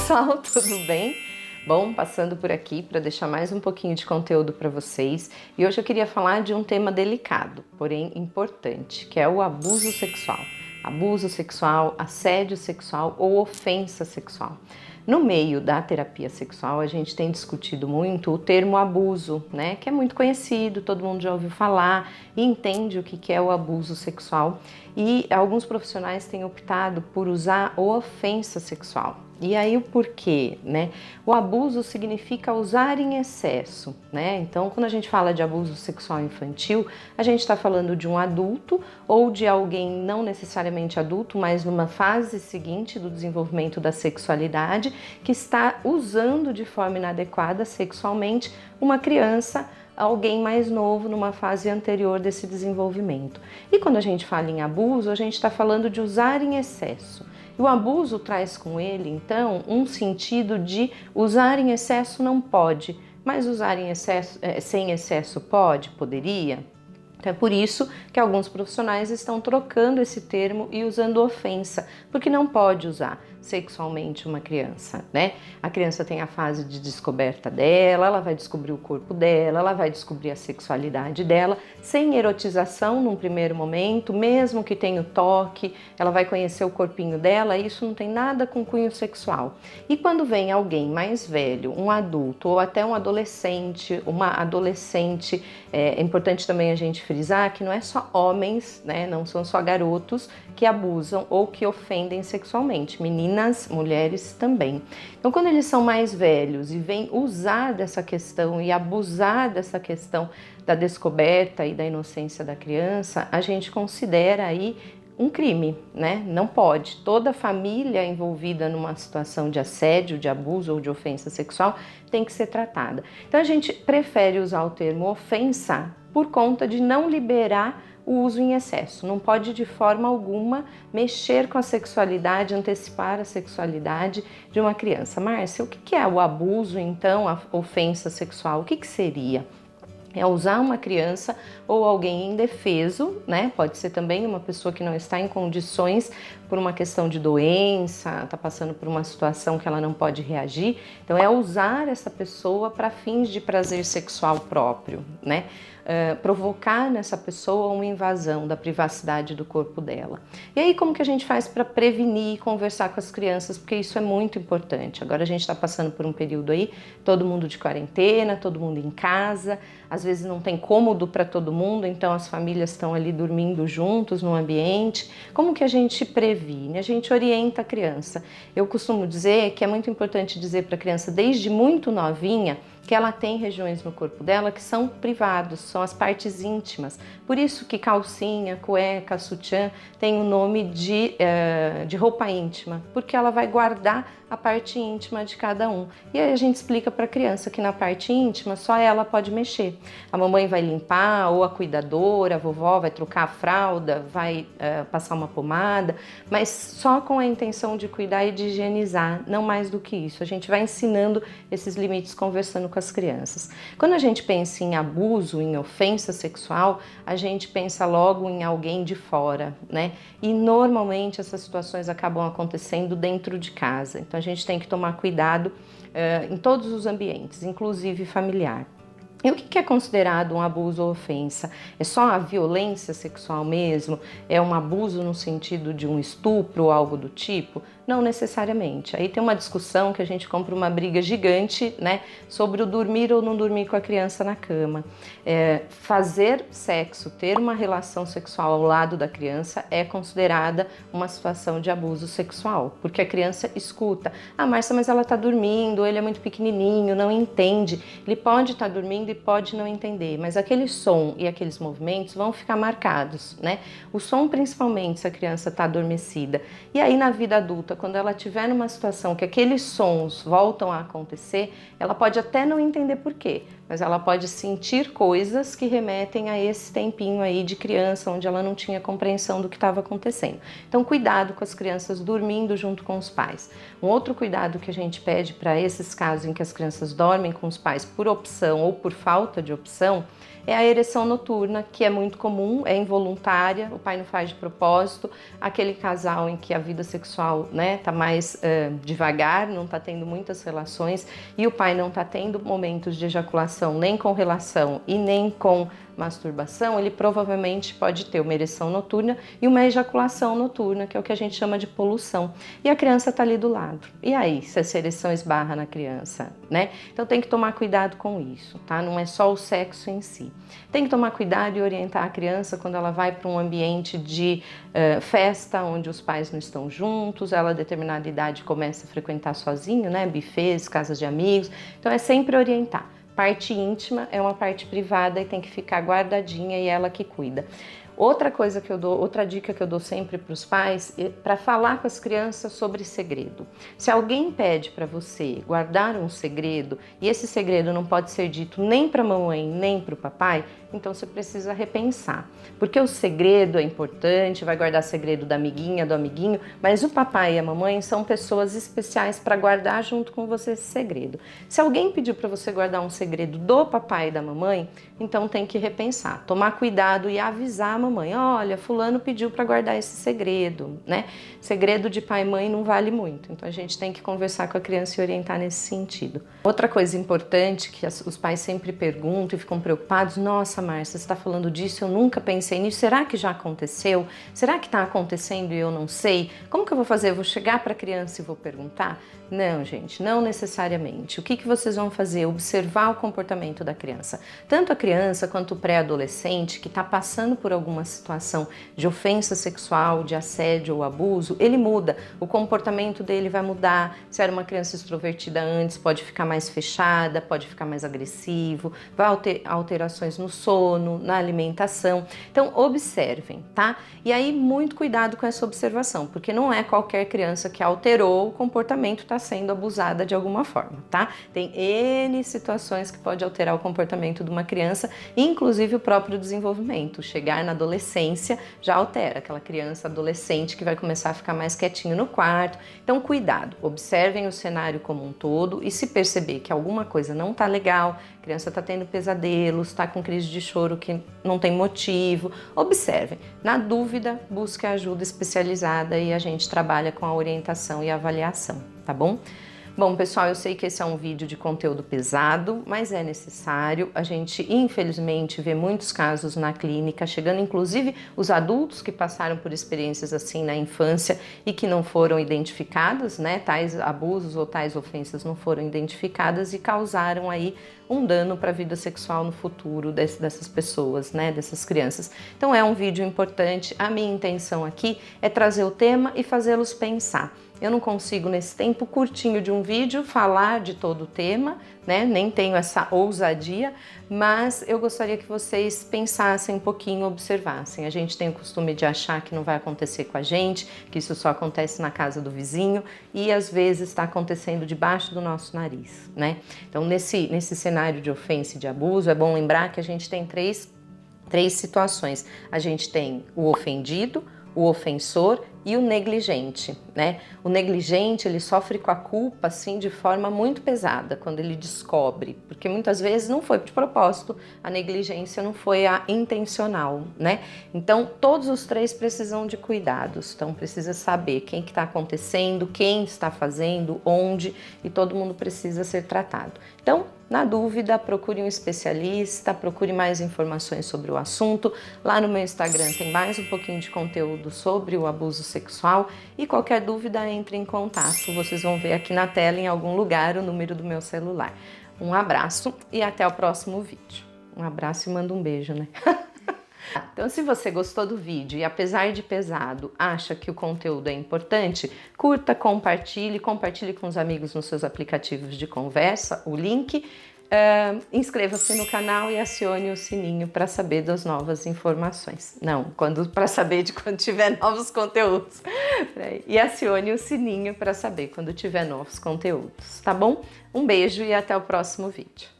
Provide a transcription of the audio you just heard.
pessoal, tudo bem? Bom, passando por aqui para deixar mais um pouquinho de conteúdo para vocês, e hoje eu queria falar de um tema delicado, porém importante, que é o abuso sexual. Abuso sexual, assédio sexual ou ofensa sexual. No meio da terapia sexual, a gente tem discutido muito o termo abuso, né? Que é muito conhecido, todo mundo já ouviu falar e entende o que é o abuso sexual. E alguns profissionais têm optado por usar ofensa sexual. E aí o porquê, né? O abuso significa usar em excesso, né? Então, quando a gente fala de abuso sexual infantil, a gente está falando de um adulto ou de alguém não necessariamente adulto, mas numa fase seguinte do desenvolvimento da sexualidade, que está usando de forma inadequada sexualmente uma criança, alguém mais novo numa fase anterior desse desenvolvimento. E quando a gente fala em abuso, a gente está falando de usar em excesso. E o abuso traz com ele, então, um sentido de usar em excesso não pode, mas usar em excesso, sem excesso pode, poderia. Então é por isso que alguns profissionais estão trocando esse termo e usando ofensa, porque não pode usar sexualmente uma criança, né? A criança tem a fase de descoberta dela, ela vai descobrir o corpo dela, ela vai descobrir a sexualidade dela, sem erotização num primeiro momento, mesmo que tenha o toque, ela vai conhecer o corpinho dela, isso não tem nada com cunho sexual. E quando vem alguém mais velho, um adulto ou até um adolescente, uma adolescente, é importante também a gente frisar que não é só homens, né? Não são só garotos que abusam ou que ofendem sexualmente, meninas, mulheres também. Então, quando eles são mais velhos e vêm usar dessa questão e abusar dessa questão da descoberta e da inocência da criança, a gente considera aí um crime, né? Não pode. Toda família envolvida numa situação de assédio, de abuso ou de ofensa sexual tem que ser tratada. Então, a gente prefere usar o termo ofensa por conta de não liberar o uso em excesso. Não pode de forma alguma mexer com a sexualidade, antecipar a sexualidade de uma criança. Márcia, o que é o abuso, então, a ofensa sexual? O que seria? É usar uma criança ou alguém indefeso, né? Pode ser também uma pessoa que não está em condições por uma questão de doença, está passando por uma situação que ela não pode reagir. Então é usar essa pessoa para fins de prazer sexual próprio, né? Provocar nessa pessoa uma invasão da privacidade do corpo dela. E aí como que a gente faz para prevenir e conversar com as crianças, porque isso é muito importante. Agora a gente está passando por um período aí, todo mundo de quarentena, todo mundo em casa, às vezes não tem cômodo para todo mundo, então as famílias estão ali dormindo juntos no ambiente. Como que a gente previne? A gente orienta a criança. Eu costumo dizer que é muito importante dizer para a criança desde muito novinha que ela tem regiões no corpo dela que são privados, são as partes íntimas. Por isso que calcinha, cueca, sutiã tem o nome de roupa íntima, porque ela vai guardar a parte íntima de cada um. E aí a gente explica para a criança que na parte íntima só ela pode mexer. A mamãe vai limpar, ou a cuidadora, a vovó vai trocar a fralda, vai passar uma pomada, mas só com a intenção de cuidar e de higienizar, não mais do que isso. A gente vai ensinando esses limites conversando com as crianças. Quando a gente pensa em abuso, em ofensa sexual, a gente pensa logo em alguém de fora, né? E normalmente essas situações acabam acontecendo dentro de casa. Então a gente tem que tomar cuidado em todos os ambientes, inclusive familiar. E o que é considerado um abuso ou ofensa? É só a violência sexual mesmo? É um abuso no sentido de um estupro ou algo do tipo? Não necessariamente. Aí tem uma discussão que a gente compra uma briga gigante, né, sobre o dormir ou não dormir com a criança na cama. Fazer sexo, ter uma relação sexual ao lado da criança é considerada uma situação de abuso sexual, porque a criança escuta. Ah, Márcia, mas ela está dormindo, ele é muito pequenininho, não entende. Ele pode estar dormindo e pode não entender, mas aquele som e aqueles movimentos vão ficar marcados, né? O som principalmente se a criança está adormecida. E aí na vida adulta, quando ela estiver numa situação que aqueles sons voltam a acontecer, ela pode até não entender por quê, mas ela pode sentir coisas que remetem a esse tempinho aí de criança, onde ela não tinha compreensão do que estava acontecendo. Então, cuidado com as crianças dormindo junto com os pais. Um outro cuidado que a gente pede para esses casos em que as crianças dormem com os pais por opção ou por falta de opção é a ereção noturna, que é muito comum, é involuntária, o pai não faz de propósito, aquele casal em que a vida sexual, né, tá mais devagar, não tá tendo muitas relações e o pai não tá tendo momentos de ejaculação nem com relação e nem com masturbação, ele provavelmente pode ter uma ereção noturna e uma ejaculação noturna, que é o que a gente chama de poluição. E a criança está ali do lado. E aí, se essa ereção esbarra na criança, né? Então tem que tomar cuidado com isso, tá? Não é só o sexo em si. Tem que tomar cuidado e orientar a criança quando ela vai para um ambiente de festa, onde os pais não estão juntos, ela a determinada idade começa a frequentar sozinho, né? Bufês, casas de amigos. Então é sempre orientar. Parte íntima é uma parte privada e tem que ficar guardadinha e ela que cuida. Outra coisa que eu dou, outra dica que eu dou sempre para os pais é para falar com as crianças sobre segredo. Se alguém pede para você guardar um segredo e esse segredo não pode ser dito nem para a mamãe nem para o papai, então você precisa repensar. Porque o segredo é importante, vai guardar segredo da amiguinha, do amiguinho, mas o papai e a mamãe são pessoas especiais para guardar junto com você esse segredo. Se alguém pediu para você guardar um segredo do papai e da mamãe, então tem que repensar, tomar cuidado e avisar a mamãe, olha, fulano pediu para guardar esse segredo, né? Segredo de pai e mãe não vale muito, então a gente tem que conversar com a criança e orientar nesse sentido. Outra coisa importante que os pais sempre perguntam e ficam preocupados, nossa, Márcia, você está falando disso, eu nunca pensei nisso, será que já aconteceu? Será que está acontecendo e eu não sei? Como que eu vou fazer? Eu vou chegar para a criança e vou perguntar? Não, gente, não necessariamente. O que vocês vão fazer? Observar o comportamento da criança. Tanto a criança quanto o pré-adolescente que está passando por alguma situação de ofensa sexual, de assédio ou abuso, ele muda. O comportamento dele vai mudar. Se era uma criança extrovertida antes, pode ficar mais fechada, pode ficar mais agressivo, vai ter alterações no sono, na alimentação. Então, observem, tá? E aí, muito cuidado com essa observação, porque não é qualquer criança que alterou o comportamento está sendo abusada de alguma forma, tá? Tem N situações que pode alterar o comportamento de uma criança, inclusive o próprio desenvolvimento. Chegar na adolescência já altera, aquela criança adolescente que vai começar a ficar mais quietinho no quarto. Então, cuidado, observem o cenário como um todo e se perceber que alguma coisa não tá legal, a criança tá tendo pesadelos, tá com crise de choro que não tem motivo, observem. Na dúvida, busque ajuda especializada e a gente trabalha com a orientação e avaliação, tá bom? Bom, pessoal, eu sei que esse é um vídeo de conteúdo pesado, mas é necessário. A gente, infelizmente, vê muitos casos na clínica, chegando inclusive os adultos que passaram por experiências assim na infância e que não foram identificadas, né? Tais abusos ou tais ofensas não foram identificadas e causaram aí um dano para a vida sexual no futuro dessas pessoas, né? Dessas crianças. Então é um vídeo importante. A minha intenção aqui é trazer o tema e fazê-los pensar. Eu não consigo, nesse tempo curtinho de um vídeo, falar de todo o tema, né? Nem tenho essa ousadia, mas eu gostaria que vocês pensassem um pouquinho, observassem. A gente tem o costume de achar que não vai acontecer com a gente, que isso só acontece na casa do vizinho e às vezes está acontecendo debaixo do nosso nariz, né? Então, nesse cenário de ofensa e de abuso, é bom lembrar que a gente tem três situações. A gente tem o ofendido, o ofensor e o negligente, né? O negligente, ele sofre com a culpa, assim, de forma muito pesada quando ele descobre, porque muitas vezes não foi de propósito, a negligência não foi a intencional, né? Então, todos os três precisam de cuidados, então precisa saber quem que está acontecendo, quem está fazendo, onde, e todo mundo precisa ser tratado. Então, na dúvida, procure um especialista, procure mais informações sobre o assunto. Lá no meu Instagram tem mais um pouquinho de conteúdo sobre o abuso sexual e qualquer dúvida entre em contato. Vocês vão ver aqui na tela em algum lugar o número do meu celular. Um abraço e até o próximo vídeo. Um abraço e manda um beijo, né? Então, se você gostou do vídeo e apesar de pesado, acha que o conteúdo é importante, curta, compartilhe com os amigos nos seus aplicativos de conversa, o link. Inscreva-se no canal e acione o sininho para saber das novas informações. Não, para saber de quando tiver novos conteúdos. E acione o sininho para saber quando tiver novos conteúdos, tá bom? Um beijo e até o próximo vídeo.